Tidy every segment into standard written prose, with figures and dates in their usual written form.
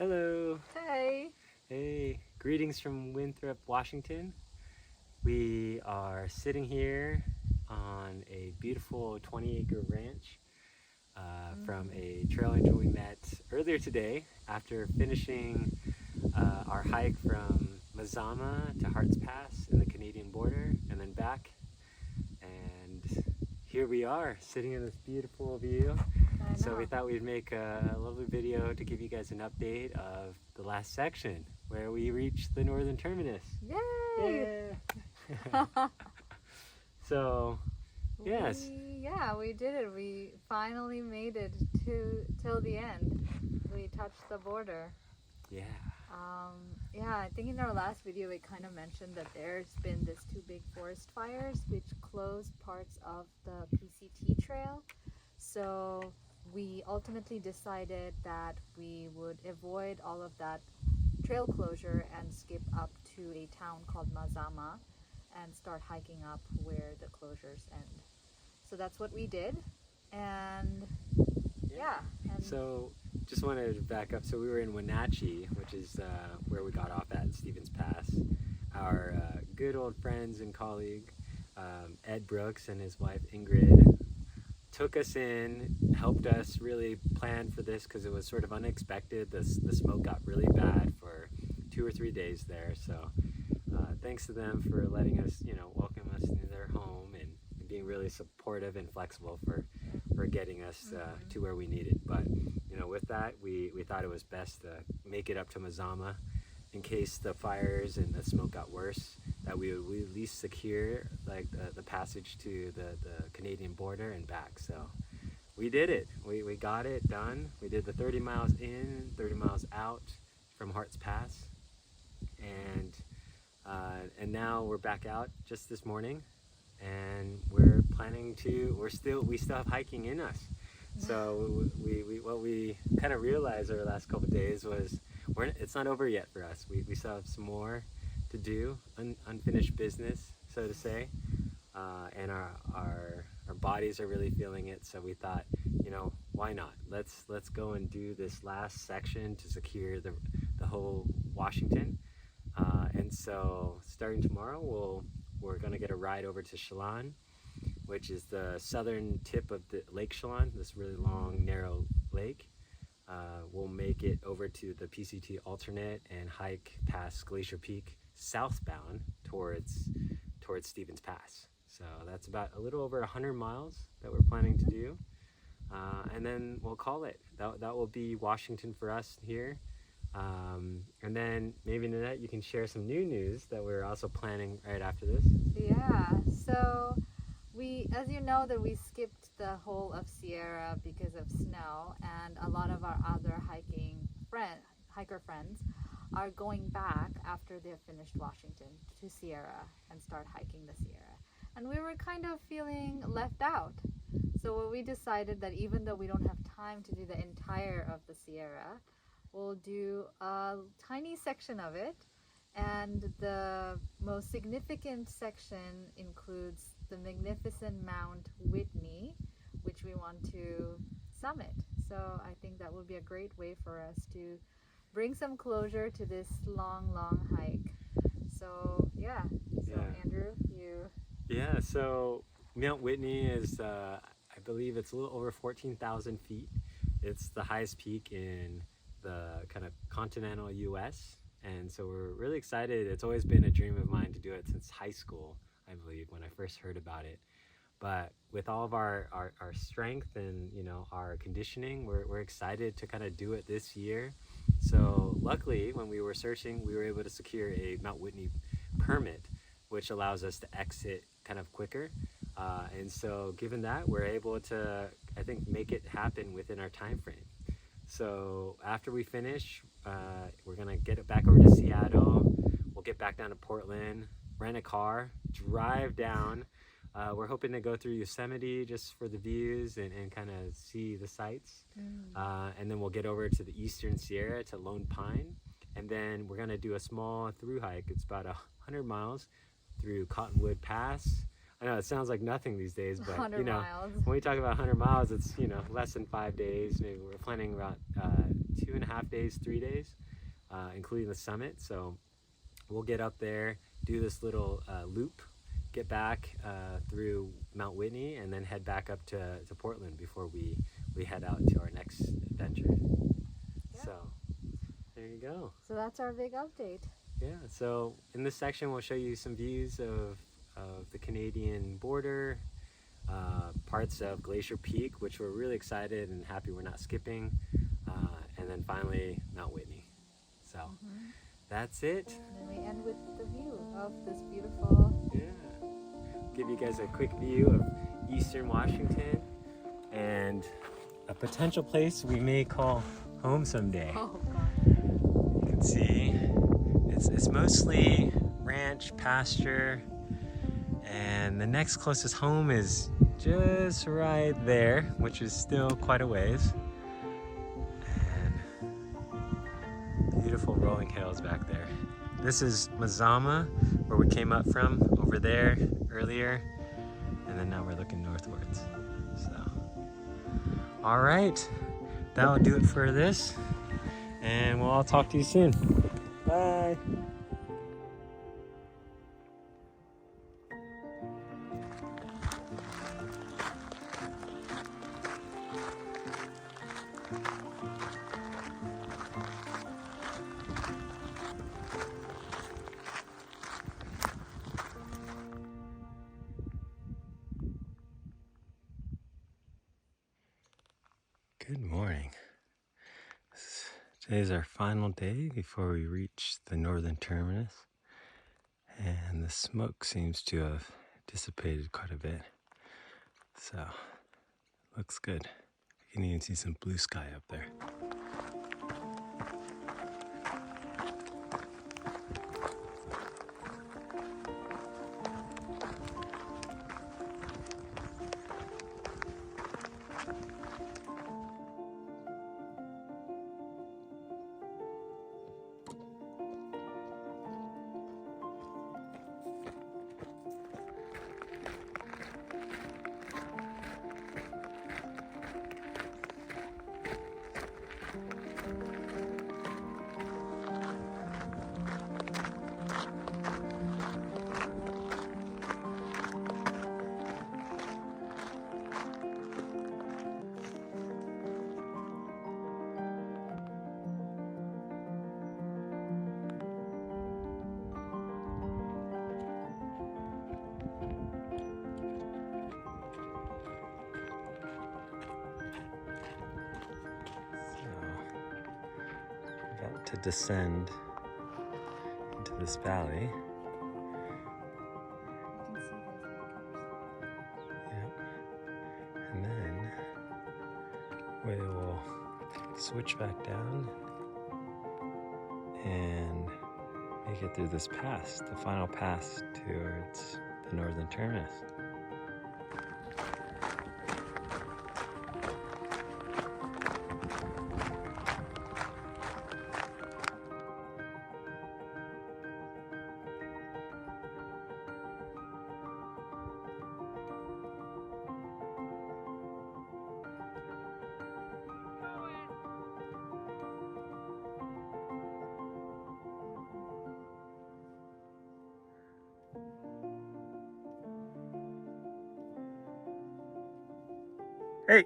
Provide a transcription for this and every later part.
Hello. Hey. Hey. Greetings from Winthrop, Washington. We are sitting here on a beautiful 20-acre ranch from a trail angel we met earlier today after finishing our hike from Mazama to Hart's Pass in the Canadian border and then back. And here we are sitting in this beautiful view. So we thought we'd make a lovely video to give you guys an update of the last section where we reached the northern terminus. Yay! Yeah. So, yes. We did it. We finally made it till the end. We touched the border. Yeah. I think in our last video we kind of mentioned that there's been this 2 big forest fires which closed parts of the PCT trail. So we ultimately decided that we would avoid all of that trail closure and skip up to a town called Mazama and start hiking up where the closures end. So that's what we did, and So just wanted to back up. So we were in Wenatchee, which is where we got off at Stevens Pass. Our good old friends and colleague Ed Brooks and his wife Ingrid took us in, helped us really plan for this because it was sort of unexpected. The smoke got really bad for 2 or 3 days there. So thanks to them for letting us, welcome us into their home and being really supportive and flexible for getting us to where we needed. But with that, we thought it was best to make it up to Mazama in case the fires and the smoke got worse, that we would at least secure the passage to the Canadian border and back. So we did it. We got it done. We did the 30 miles in, 30 miles out from Hart's Pass, and now we're back out just this morning, and we're planning to. We still have hiking in us. So what we kind of realized over the last couple of days was it's not over yet for us. We still have some more to do, unfinished business, so to say, and our bodies are really feeling it. So we thought, why not? Let's go and do this last section to secure the whole Washington. And so starting tomorrow, we're gonna get a ride over to Chelan, which is the southern tip of the Lake Chelan, this really long, narrow lake. We'll make it over to the PCT alternate and hike past Glacier Peak southbound towards Stevens Pass. So that's about a little over 100 miles that we're planning to do. And then we'll call it. That will be Washington for us here. And then maybe Nanette, you can share some new news that we're also planning right after this. Yeah, so as you know, that we skipped the whole of Sierra because of snow, and a lot of our other hiker friends are going back after they've finished Washington to Sierra and start hiking the Sierra. And we were kind of feeling left out. So we decided that even though we don't have time to do the entire of the Sierra, we'll do a tiny section of it. And the most significant section includes the magnificent Mount Whitney, which we want to summit. So I think that would be a great way for us to bring some closure to this long hike. So Andrew, So Mount Whitney is I believe it's a little over 14,000 feet. It's the highest peak in the kind of continental US, and so we're really excited. It's always been a dream of mine to do it since high school, I believe, when I first heard about it. But with all of our strength and our conditioning, we're excited to kind of do it this year. So luckily, when we were searching, we were able to secure a Mount Whitney permit, which allows us to exit kind of quicker. And so given that, we're able to, I think, make it happen within our time frame. So after we finish, we're gonna get it back over to Seattle. We'll get back down to Portland, rent a car, drive down. We're hoping to go through Yosemite just for the views and kind of see the sights. And then we'll get over to the Eastern Sierra to Lone Pine. And then we're gonna do a small through hike. It's about 100 miles through Cottonwood Pass. I know it sounds like nothing these days, but miles. when we talk about 100 miles, it's less than 5 days. Maybe we're planning about 2.5 days, 3 days, including the summit. So we'll get up there, do this little loop, get back through Mount Whitney, and then head back up to Portland before we head out to our next adventure. Yeah. So there you go. So that's our big update. Yeah, so in this section we'll show you some views of the Canadian border, parts of Glacier Peak, which we're really excited and happy we're not skipping, and then finally Mount Whitney. So that's it. And then we end with the view of this beautiful. Yeah. Give you guys a quick view of Eastern Washington and a potential place we may call home someday. Oh God. You can see it's mostly ranch, pasture, and the next closest home is just right there, which is still quite a ways. And beautiful rolling hills back there. This is Mazama, where we came up from over there earlier, and then now we're looking northwards. So, all right, that'll do it for this, and we'll all talk to you soon. Bye. Good morning. Today's our final day before we reach the northern terminus, and the smoke seems to have dissipated quite a bit, so looks good. You can even see some blue sky up there. About to descend into this valley. You can see those acres. Yep. And then we will switch back down and make it through this pass, the final pass towards the northern terminus. Hey,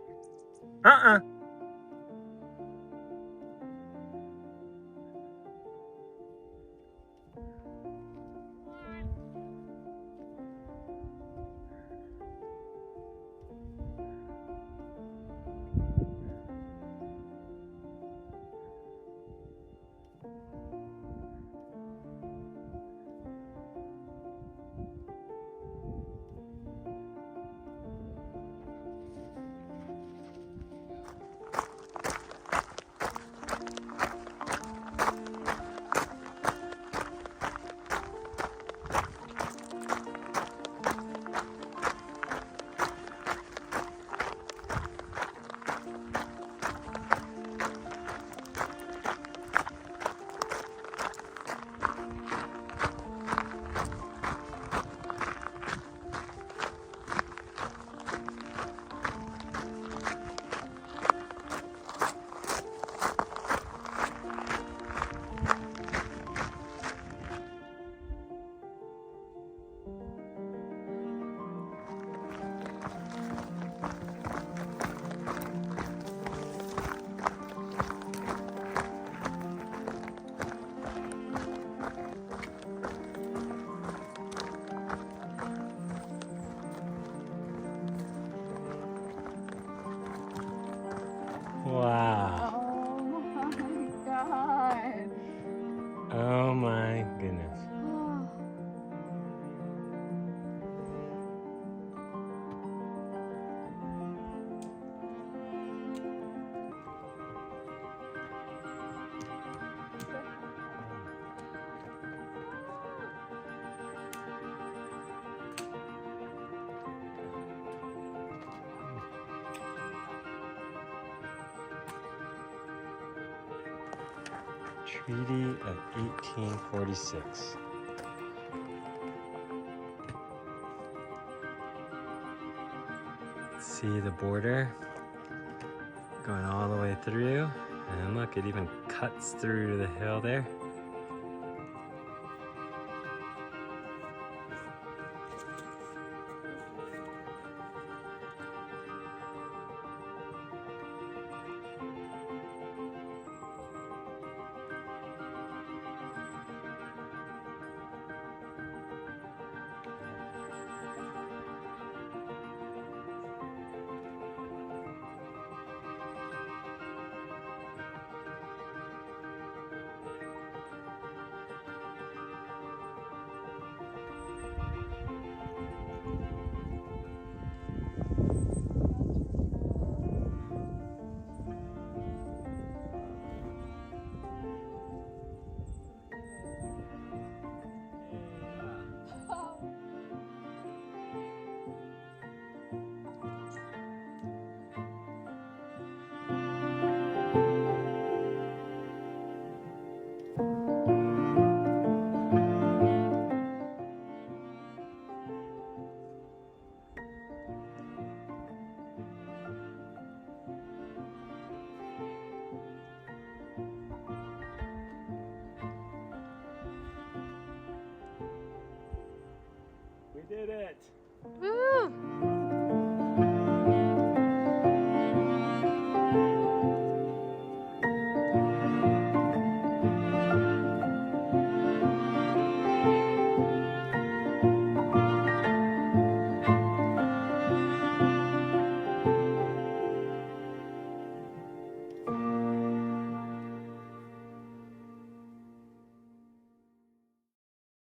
Oh my goodness. Treaty of 1846. See the border going all the way through, and look, it even cuts through the hill there.